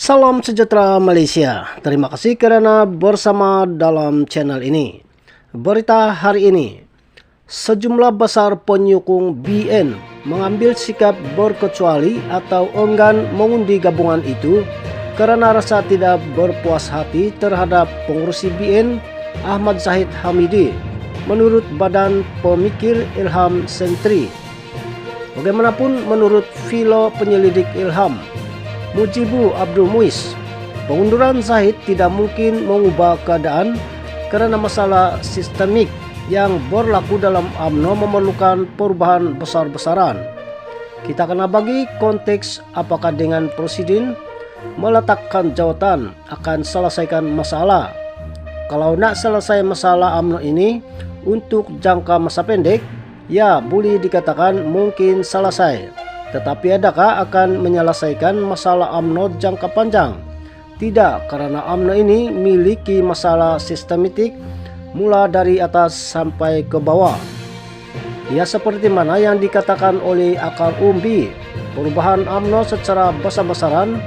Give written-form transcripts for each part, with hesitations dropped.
Salam sejahtera Malaysia. Terima kasih kerana bersama dalam channel ini. Berita hari ini, sejumlah besar penyokong BN mengambil sikap berkecuali atau enggan mengundi gabungan itu kerana rasa tidak berpuas hati terhadap pengurusi BN Ahmad Zahid Hamidi, menurut Badan Pemikir Ilham Sentri. Bagaimanapun, menurut Filo Penyelidik Ilham Mujibu Abdul Muiz, pengunduran Zahid tidak mungkin mengubah keadaan kerana masalah sistemik yang berlaku dalam UMNO memerlukan perubahan besar-besaran. Kita kena bagi konteks apakah dengan Presiden meletakkan jawatan akan selesaikan masalah. Kalau nak selesai masalah UMNO ini untuk jangka masa pendek, ya boleh dikatakan mungkin selesai. Tetapi adakah akan menyelesaikan masalah UMNO jangka panjang? Tidak, karena UMNO ini memiliki masalah sistematik mula dari atas sampai ke bawah. Ya, seperti mana yang dikatakan oleh akar umbi, perubahan UMNO secara besar-besaran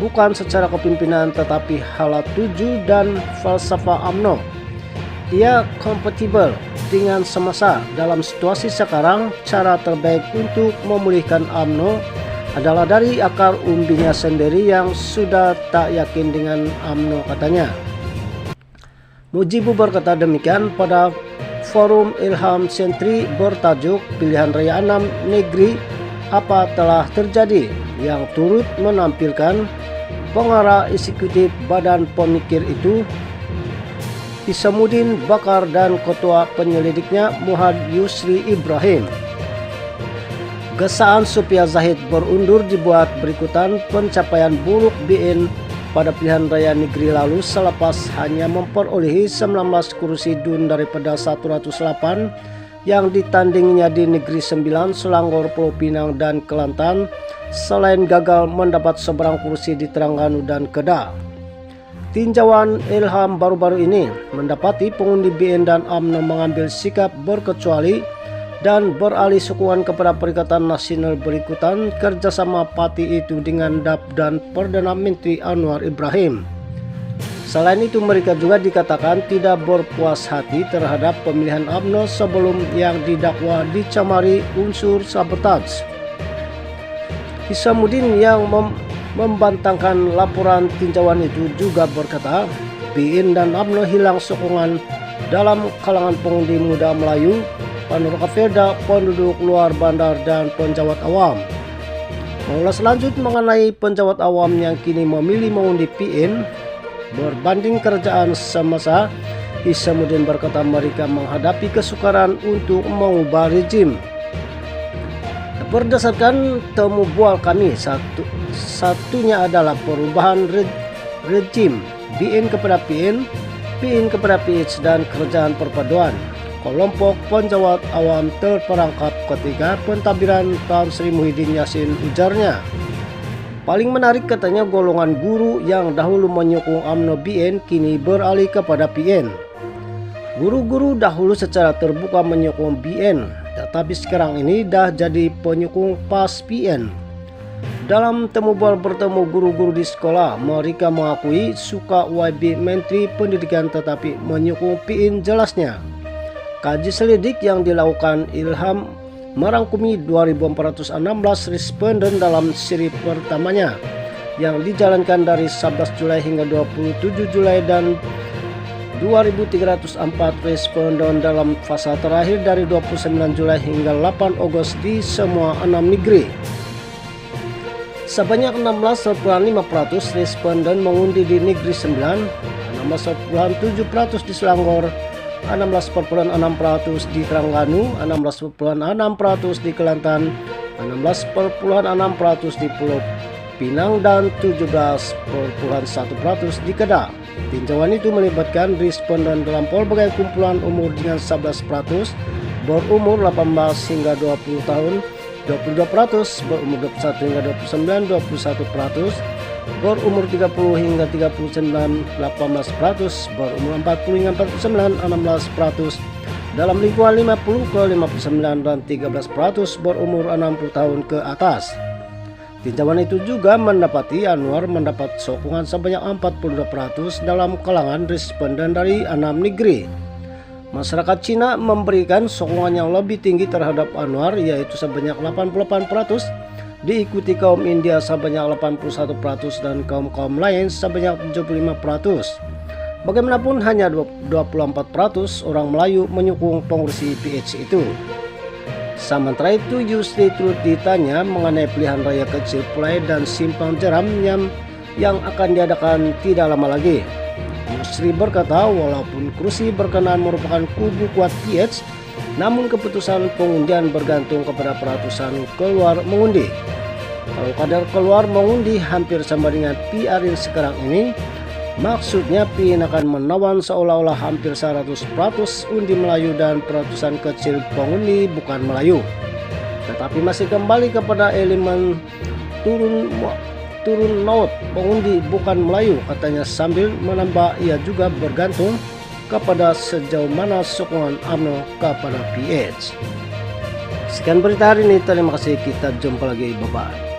bukan secara kepimpinan tetapi hala tuju dan falsafah UMNO. Ia kompatibel dengan semasa. Dalam situasi sekarang, cara terbaik untuk memulihkan UMNO adalah dari akar umbinya sendiri yang sudah tak yakin dengan UMNO, katanya. Mujibu berkata demikian pada forum Ilham Sentri bertajuk Pilihan Raya 6 Negeri Apa Telah Terjadi, yang turut menampilkan pengarah eksekutif Badan Pemikir itu Isamuddin Bakar dan ketua penyelidiknya Muhammad Yusri Ibrahim. Gesaan supaya Zahid berundur dibuat berikutan pencapaian buruk BN pada pilihan raya negeri lalu selepas hanya memperolehi 19 kursi DUN daripada 108 yang ditandingnya di Negeri 9, Selangor, Pulau Pinang dan Kelantan, selain gagal mendapat seberang kursi di Terengganu dan Kedah. Tinjauan Ilham baru-baru ini mendapati pengundi BN dan UMNO mengambil sikap berkecuali dan beralih sokongan kepada Perikatan Nasional berikutan kerjasama parti itu dengan DAP dan Perdana Menteri Anwar Ibrahim. Selain itu, mereka juga dikatakan tidak berpuas hati terhadap pemilihan UMNO sebelum yang didakwa dicemari unsur sabotaj. Isamuddin yang membantangkan laporan tinjauan itu juga berkata, BN dan UMNO hilang sokongan dalam kalangan pengundi muda Melayu, penduduk Kaferda, penduduk luar bandar dan penjawat awam. Mengulas lanjut mengenai penjawat awam yang kini memilih mengundi PN berbanding kerajaan semasa, Isamuddin berkata mereka menghadapi kesukaran untuk mengubah rejim. Berdasarkan temu bual kami, satunya adalah perubahan rejim BN kepada PN, PN kepada PH dan kerajaan perpaduan. Kelompok penjawat awam terperangkap ketika pentadbiran Tan Sri Muhyiddin Yassin, ujarnya. Paling menarik, katanya, golongan guru yang dahulu menyokong UMNO BN kini beralih kepada PN. Guru-guru dahulu secara terbuka menyokong BN, tetapi sekarang ini dah jadi penyokong PAS PN. Dalam temu bual bertemu guru-guru di sekolah, mereka mengakui suka YB Menteri Pendidikan tetapi menyokong PN, jelasnya. Kaji selidik yang dilakukan Ilham merangkumi 2.416 responden dalam seri pertamanya yang dijalankan dari 11 Julai hingga 27 Julai dan 2.304 responden dalam fasa terakhir dari 29 Julai hingga 8 Agustus di semua 6 negeri. Sebanyak 16,5% responden mengundi di Negeri 9, 16,7% di Selangor, 16,6% di Terengganu, 16,6% di Kelantan, 16,6% di Pulau Pinang dan 17,1% di Kedah. Tinjauan itu melibatkan responden dalam pelbagai kumpulan umur dengan 11% berumur 18 hingga 20 tahun, 22% berumur 21 hingga 29, 21% berumur 30 hingga 39, 18% berumur 40 hingga 49, 16% dalam lingkungan 50 ke 59 dan 13% berumur 60 tahun ke atas. Tinjauan itu juga mendapati Anwar mendapat sokongan sebanyak 42% dalam kalangan responden dari 6 negeri. Masyarakat Cina memberikan sokongan yang lebih tinggi terhadap Anwar, yaitu sebanyak 88%, diikuti kaum India sebanyak 81% dan kaum lain sebanyak 75%. Bagaimanapun hanya 24% orang Melayu menyokong pengurus PH itu. Sementara itu, Yusri turut ditanya mengenai pilihan raya kecil Pulai dan Simpang Jeram yang akan diadakan tidak lama lagi. Yusri berkata walaupun kursi berkenaan merupakan kubu kuat PH, namun keputusan pengundian bergantung kepada peratusan keluar mengundi. Kalau kadar keluar mengundi hampir sama dengan PR yang sekarang ini, maksudnya PIN akan menawan seolah-olah hampir 100% undi Melayu dan peratusan kecil pengundi bukan Melayu. Tetapi masih kembali kepada elemen turun naut pengundi bukan Melayu, katanya sambil menambah ia juga bergantung kepada sejauh mana sokongan UMNO kepada PH. Sekian berita hari ini, terima kasih, kita jumpa lagi, bye-bye.